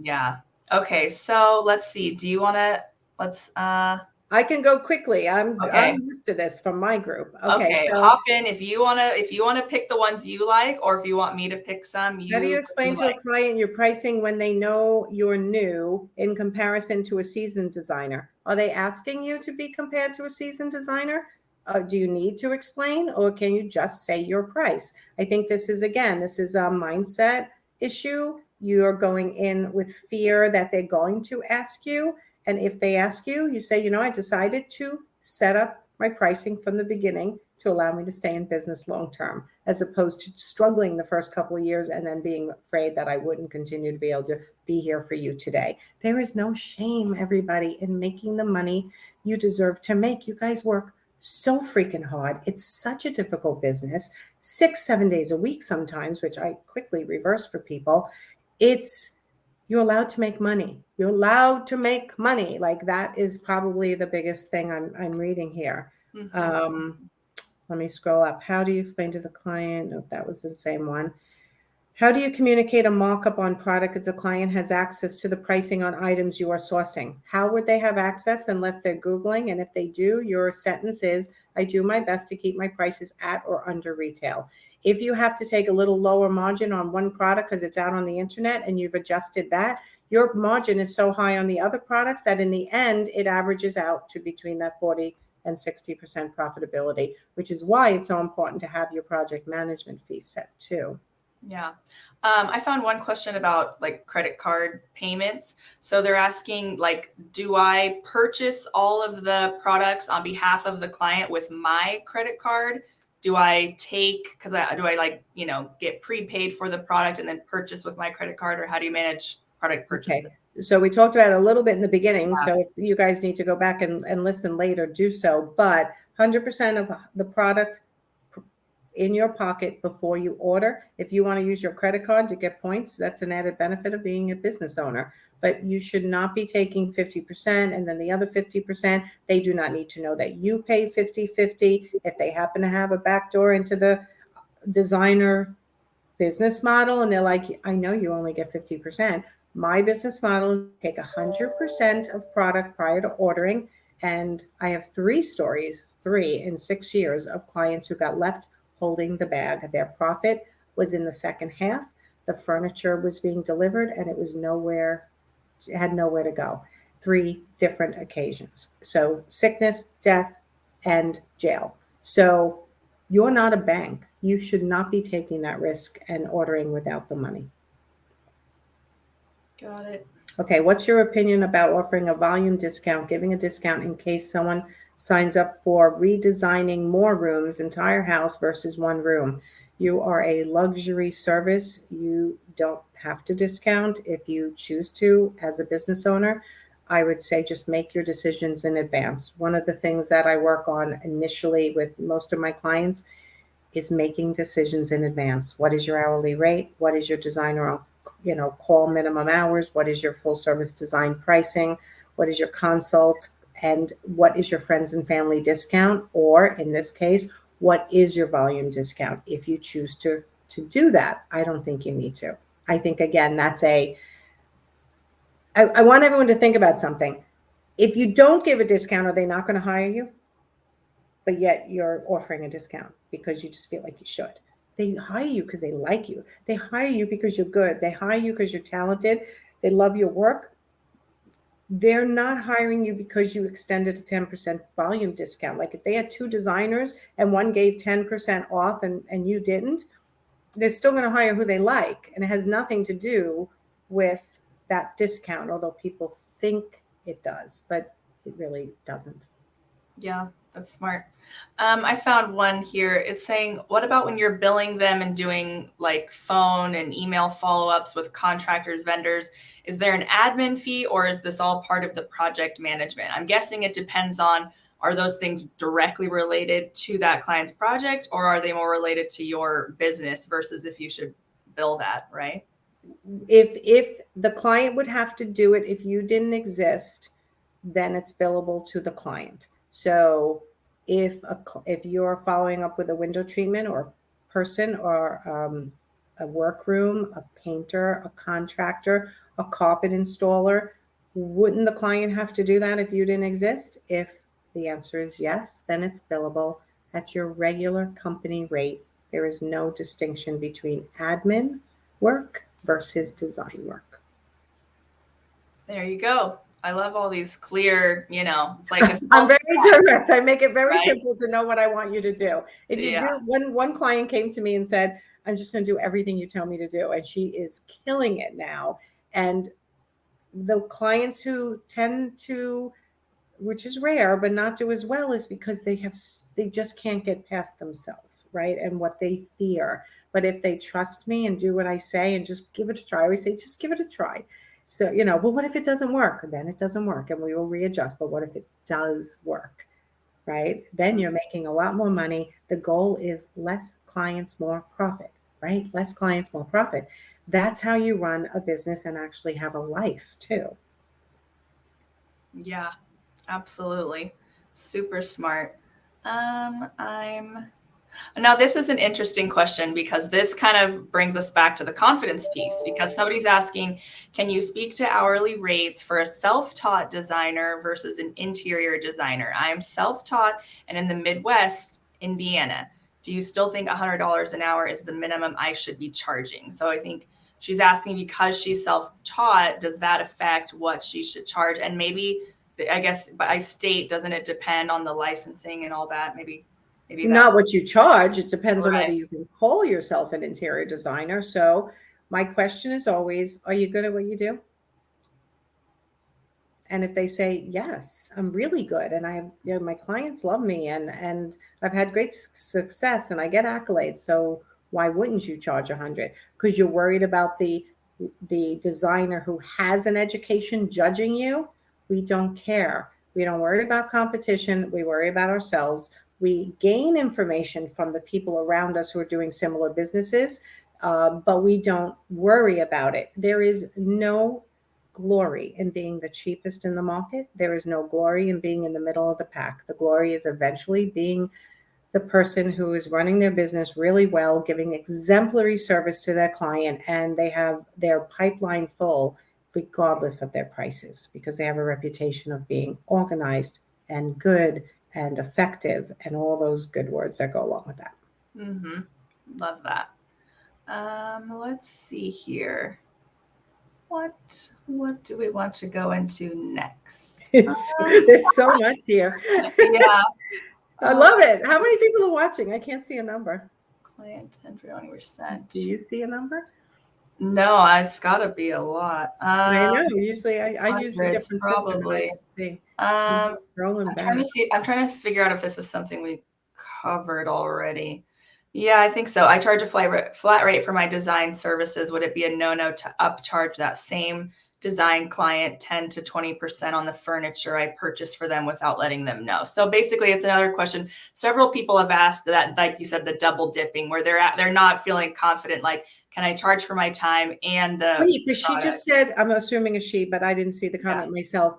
Yeah. Okay. So let's see. Do you want to, I can go quickly. I'm used to this from my group. Okay. So hop in if you want to pick the ones you like, or if you want me to pick some. How do you explain to a client your pricing when they know you're new in comparison to a seasoned designer? Are they asking you to be compared to a seasoned designer? Do you need to explain, or can you just say your price? I think this is a mindset issue. You're going in with fear that they're going to ask you. And if they ask you, you say, I decided to set up my pricing from the beginning to allow me to stay in business long term, as opposed to struggling the first couple of years and then being afraid that I wouldn't continue to be able to be here for you today. There is no shame, everybody, in making the money you deserve to make. You guys work so freaking hard. It's such a difficult business, 6-7 days a week sometimes, which I quickly reverse for people. You're allowed to make money. You're allowed to make money. Like, that is probably the biggest thing I'm reading here. Let me scroll up. How do you explain to the client? No, that was the same one. How do you communicate a mock-up on product if the client has access to the pricing on items you are sourcing? How would they have access unless they're Googling? And if they do, your sentence is, I do my best to keep my prices at or under retail. If you have to take a little lower margin on one product because it's out on the internet and you've adjusted that, your margin is so high on the other products that in the end, it averages out to between that 40 and 60% profitability, which is why it's so important to have your project management fee set too. Yeah. I found one question about like credit card payments. So they're asking, like, do I purchase all of the products on behalf of the client with my credit card? Do I get prepaid for the product and then purchase with my credit card, or how do you manage product purchases? Okay. So we talked about it a little bit in the beginning. So if you guys need to go back and listen later, do so. But 100% of the product in your pocket before you order. If you want to use your credit card to get points, that's an added benefit of being a business owner. But you should not be taking 50% and then the other 50%. They do not need to know that you pay 50-50. If they happen to have a backdoor into the designer business model and they're like, I know you only get 50%. My business model is take 100% of product prior to ordering. And I have 3 in 6 years of clients who got left holding the bag. Their profit was in the second half. The furniture was being delivered and it had nowhere to go. 3 different occasions. So sickness, death, and jail. So you're not a bank. You should not be taking that risk and ordering without the money. Got it. Okay, what's your opinion about offering a volume discount, giving a discount in case someone signs up for redesigning more rooms, entire house versus one room? You are a luxury service. You don't have to discount if you choose to as a business owner. I would say just make your decisions in advance. One of the things that I work on initially with most of my clients is making decisions in advance. What is your hourly rate? What is your designer call minimum hours? What is your full service design pricing? What is your consult? And what is your friends and family discount? Or in this case, what is your volume discount? If you choose to do that, I don't think you need to. I think, again, I want everyone to think about something. If you don't give a discount, are they not going to hire you? But yet you're offering a discount because you just feel like you should. They hire you because they like you. They hire you because you're good. They hire you because you're talented. They love your work. They're not hiring you because you extended a 10% volume discount. Like if they had 2 designers and one gave 10% off and you didn't, they're still going to hire who they like. And it has nothing to do with that discount, although people think it does, but it really doesn't. Yeah, that's smart. I found one here. It's saying, what about when you're billing them and doing like phone and email follow-ups with contractors, vendors? Is there an admin fee or is this all part of the project management? I'm guessing it depends on, are those things directly related to that client's project or are they more related to your business versus if you should bill that, right? If the client would have to do it if you didn't exist, then it's billable to the client. So if you're following up with a window treatment or person or a workroom, a painter, a contractor, a carpet installer, wouldn't the client have to do that if you didn't exist? If the answer is yes, then it's billable at your regular company rate. There is no distinction between admin work versus design work. There you go. I love all these clear, it's like I'm very direct. I make it very right? simple to know what I want you to do. If you do, one client came to me and said, I'm just going to do everything you tell me to do. And she is killing it now. And the clients who tend to, which is rare, but not do as well, is because they just can't get past themselves, right? And what they fear. But if they trust me and do what I say and just give it a try, I always say, just give it a try. So, well, what if it doesn't work? Then it doesn't work and we will readjust. But what if it does work, right? Then you're making a lot more money. The goal is less clients, more profit, right? Less clients, more profit. That's how you run a business and actually have a life too. Yeah, absolutely. Super smart. Now this is an interesting question because this kind of brings us back to the confidence piece, because somebody's asking, can you speak to hourly rates for a self-taught designer versus an interior designer? I am self-taught and in the Midwest, Indiana. Do you still think $100 an hour is the minimum I should be charging? So I think she's asking, because she's self-taught, does that affect what she should charge? And maybe, I guess by state, doesn't it depend on the licensing and all that? Maybe that's Not what you charge. It depends on whether right. you can call yourself an interior designer. So my question is always, are you good at what you do? And if they say, yes, I'm really good. And I have, my clients love me and I've had great success and I get accolades. So why wouldn't you charge 100? Because you're worried about the designer who has an education judging you. We don't care. We don't worry about competition. We worry about ourselves. We gain information from the people around us who are doing similar businesses, but we don't worry about it. There is no glory in being the cheapest in the market. There is no glory in being in the middle of the pack. The glory is eventually being the person who is running their business really well, giving exemplary service to their client, and they have their pipeline full regardless of their prices, because they have a reputation of being organized and good and effective and all those good words that go along with that. Mm-hmm. Love that. Let's see here. What do we want to go into next? There's so much here. Yeah. I love it. How many people are watching? I can't see a number. Client 10-20%. Do you see a number? No, it's got to be a lot. I know. Usually I use a Hundreds, different system and I probably. can see. Um, Scrolling I'm back. trying to see. I'm trying to figure out if this is something we covered already. Yeah, I think so. I charge a flat rate for my design services. Would it be a no-no to upcharge that same design client 10 to 20% on the furniture I purchase for them without letting them know? So basically, it's another question. Several people have asked that, like you said, the double dipping, where they're not feeling confident. Like, can I charge for my time and the Wait, but she product? just said, I'm assuming a she, but I didn't see the comment myself.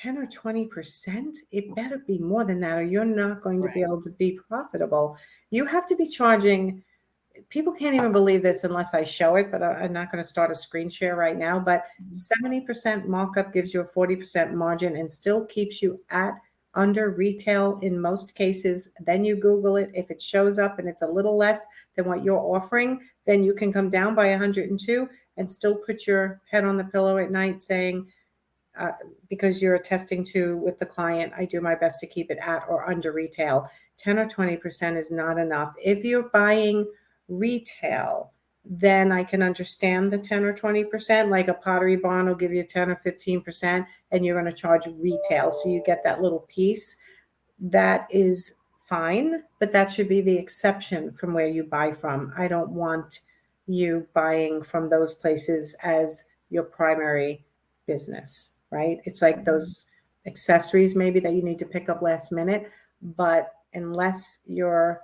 10 or 20%, it better be more than that, or you're not going to be able to be profitable. You have to be charging. People can't even believe this unless I show it, but I'm not going to start a screen share right now. But 70% markup gives you a 40% margin and still keeps you at under retail in most cases. Then you Google it. If it shows up and it's a little less than what you're offering, then you can come down by 102 and still put your head on the pillow at night saying, because you're attesting to with the client, I do my best to keep it at or under retail. 10 or 20% is not enough. If you're buying retail, then I can understand the 10 or 20%. Like a Pottery Barn will give you 10 or 15%, and you're going to charge retail. So you get that little piece. That is fine, but that should be the exception from where you buy from. I don't want you buying from those places as your primary business, right? It's like those accessories maybe that you need to pick up last minute, but unless you're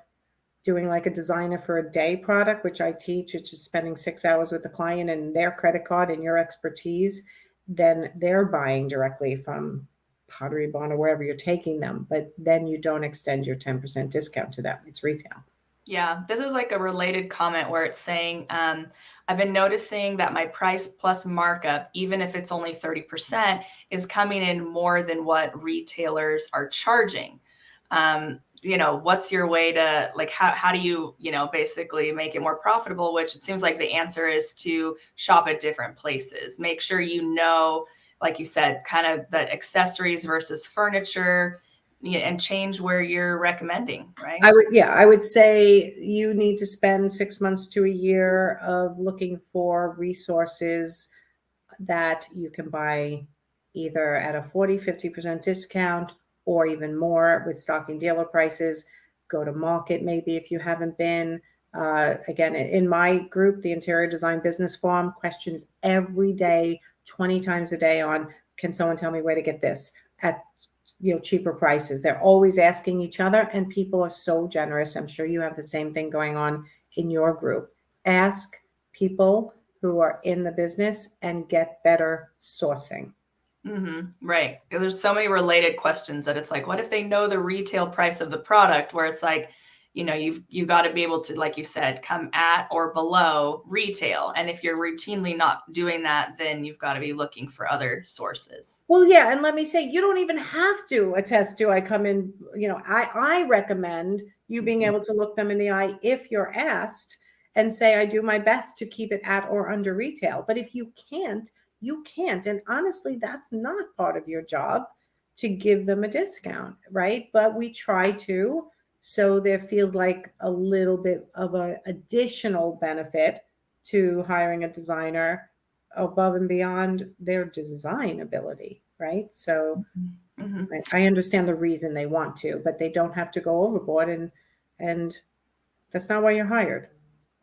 doing like a designer for a day product, which I teach, which is spending 6 hours with the client and their credit card and your expertise, then they're buying directly from Pottery Barn or wherever you're taking them. But then you don't extend your 10% discount to them. It's retail. Yeah, this is like a related comment where it's saying, I've been noticing that my price plus markup, even if it's only 30%, is coming in more than what retailers are charging. What's your way to, like, how do you, basically make it more profitable? Which it seems like the answer is to shop at different places. Make sure like you said, kind of the accessories versus furniture, and change where you're recommending, right? I would say you need to spend 6 months to a year of looking for resources that you can buy either at a 40, 50% discount or even more with stocking dealer prices. Go to market maybe if you haven't been. Again, in my group, the Interior Design Business Forum, questions every day, 20 times a day on, can someone tell me where to get this at cheaper prices? They're always asking each other, and people are so generous. I'm sure you have the same thing going on in your group. Ask people who are in the business and get better sourcing. Right. There's so many related questions that it's like, what if they know the retail price of the product, where it's like, you've got to be able to, like you said, come at or below retail. And if you're routinely not doing that, then you've got to be looking for other sources. Well, yeah. And let me say, you don't even have to attest to, I come in, I recommend you being able to look them in the eye if you're asked and say, I do my best to keep it at or under retail. But if you can't, you can't. And honestly, that's not part of your job to give them a discount, right? But we try to, so there feels like a little bit of an additional benefit to hiring a designer above and beyond their design ability, right? So I understand the reason they want to, but they don't have to go overboard, and that's not why you're hired.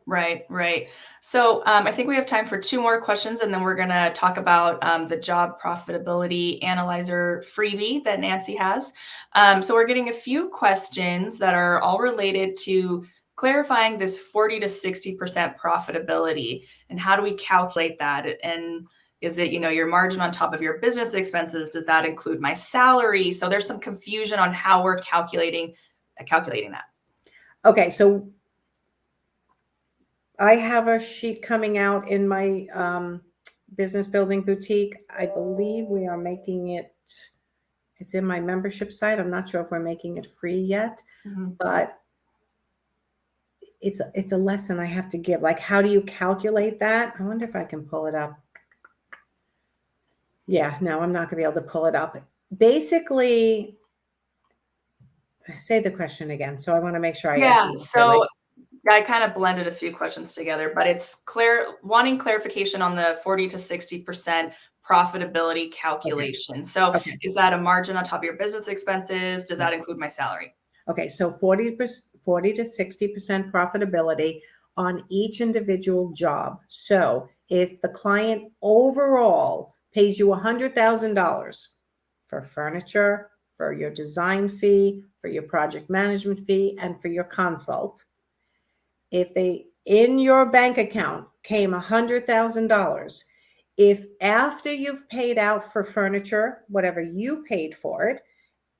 Right, right. So I think we have time for 2 more questions, and then we're going to talk about the job profitability analyzer freebie that Nancy has. So we're getting a few questions that are all related to clarifying this 40 to 60% profitability, and how do we calculate that? And is it, your margin on top of your business expenses? Does that include my salary? So there's some confusion on how we're calculating that. Okay, so I have a sheet coming out in my business building boutique. I believe we are making it, it's in my membership site. I'm not sure if we're making it free yet, but it's a lesson I have to give. Like, how do you calculate that? I wonder if I can pull it up. Yeah, no, I'm not gonna be able to pull it up. Basically, say the question again. So I want to make sure I answer this So I kind of blended a few questions together, but it's wanting clarification on the 40 to 60% profitability calculation. Okay. So Okay. is that a margin on top of your business expenses? Does that include my salary? Okay, so 40 to 60% profitability on each individual job. So if the client overall pays you $100,000 for furniture, for your design fee, for your project management fee, and for your consult, if they in your bank account came $100,000, if after you've paid out for furniture, whatever you paid for it,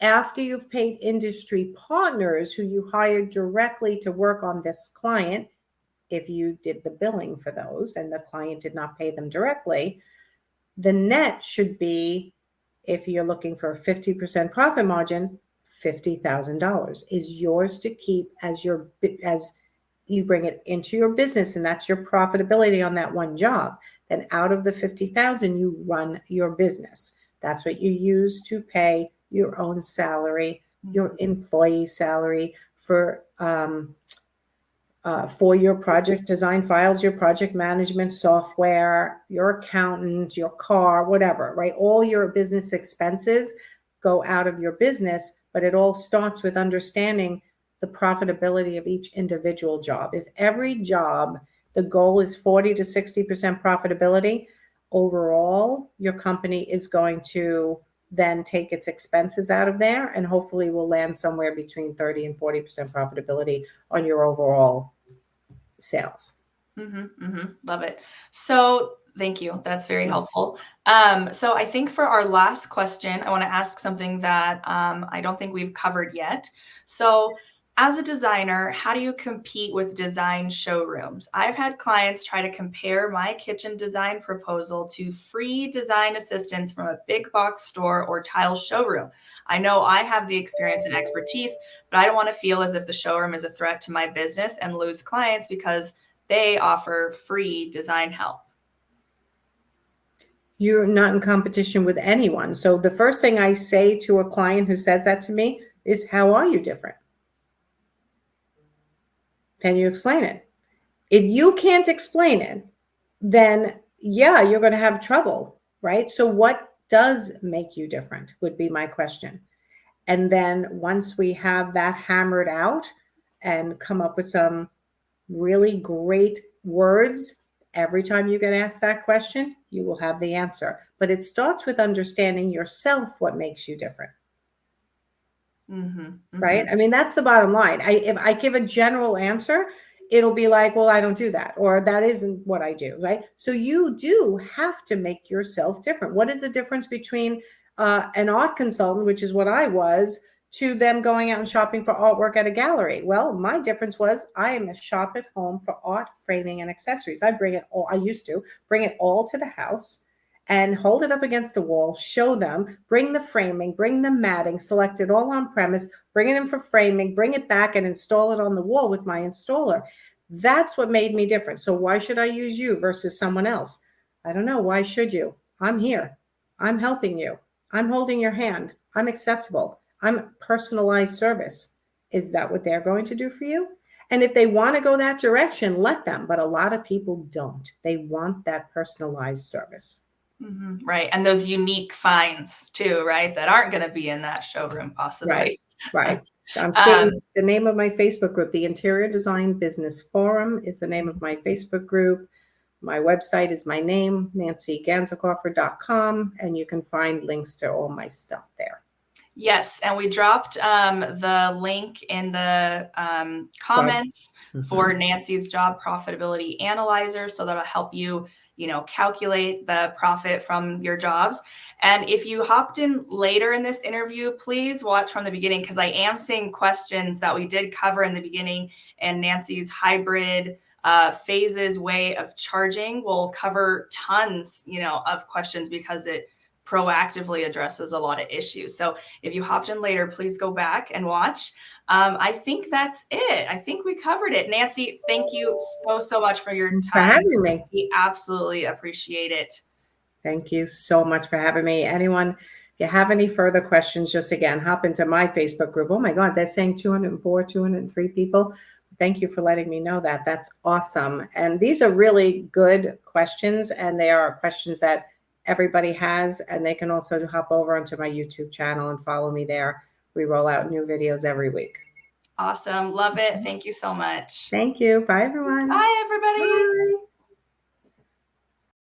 after you've paid industry partners who you hired directly to work on this client, if you did the billing for those and the client did not pay them directly, the net should be, if you're looking for a 50% profit margin, $50,000 is yours to keep as you bring it into your business, and that's your profitability on that one job. Then out of the 50,000, you run your business. That's what you use to pay your own salary, your employee salary, for your project design files, your project management software, your accountant, your car, whatever, right? All your business expenses go out of your business, but it all starts with understanding the profitability of each individual job. If every job, the goal is 40 to 60% profitability, overall, your company is going to then take its expenses out of there, and hopefully will land somewhere between 30 and 40% profitability on your overall sales. Love it. So thank you. That's very helpful. So I think for our last question, I want to ask something that I don't think we've covered yet. So as a designer, how do you compete with design showrooms? I've had clients try to compare my kitchen design proposal to free design assistance from a big box store or tile showroom. I know I have the experience and expertise, but I don't want to feel as if the showroom is a threat to my business and lose clients because they offer free design help. You're not in competition with anyone. So the first thing I say to a client who says that to me is, how are you different? Can you explain it? If you can't explain it, then yeah, you're going to have trouble, right? So what does make you different would be my question. And then once we have that hammered out and come up with some really great words, every time you get asked that question, you will have the answer. But it starts with understanding yourself, what makes you different. Right? I mean, that's the bottom line. If I give a general answer, it'll be like, well, I don't do that, or that isn't what I do, right? So you do have to make yourself different. What is the difference between an art consultant, which is what I was, to them going out and shopping for artwork at a gallery? Well, my difference was I am a shop at home for art, framing, and accessories. I bring it all, I used to bring it all to the house and hold it up against the wall, show them, bring the framing, bring the matting, select it all on premise, bring it in for framing, bring it back and install it on the wall with my installer. That's what made me different. So why should I use you versus someone else? I don't know. Why should you? I'm here. I'm helping you. I'm holding your hand. I'm accessible. I'm personalized service. Is that what they're going to do for you? And if they want to go that direction, let them. But a lot of people don't. They want that personalized service. Right. And those unique finds too, right? That aren't going to be in that showroom possibly. Right. I'm seeing the name of my Facebook group, the Interior Design Business Forum is the name of my Facebook group. My website is my name, nancyganzekaufer.com, and you can find links to all my stuff there. Yes, and we dropped the link in the comments for Nancy's job profitability analyzer, so that'll help you, calculate the profit from your jobs. And if you hopped in later in this interview, please watch from the beginning, because I am seeing questions that we did cover in the beginning, and Nancy's hybrid phases way of charging will cover tons, of questions, because it proactively addresses a lot of issues. So if you hopped in later, please go back and watch. I think that's it. I think we covered it. Nancy, thank you so much for your time. For having me. We absolutely appreciate it. Thank you so much for having me. Anyone, if you have any further questions, just again, hop into my Facebook group. Oh my God, they're saying 204, 203 people. Thank you for letting me know that. That's awesome. And these are really good questions, and they are questions that everybody has, and they can also hop over onto my YouTube channel and follow me there. We roll out new videos every week. Awesome. Love it. Thank you so much. Thank you. Bye, everyone. Bye, everybody.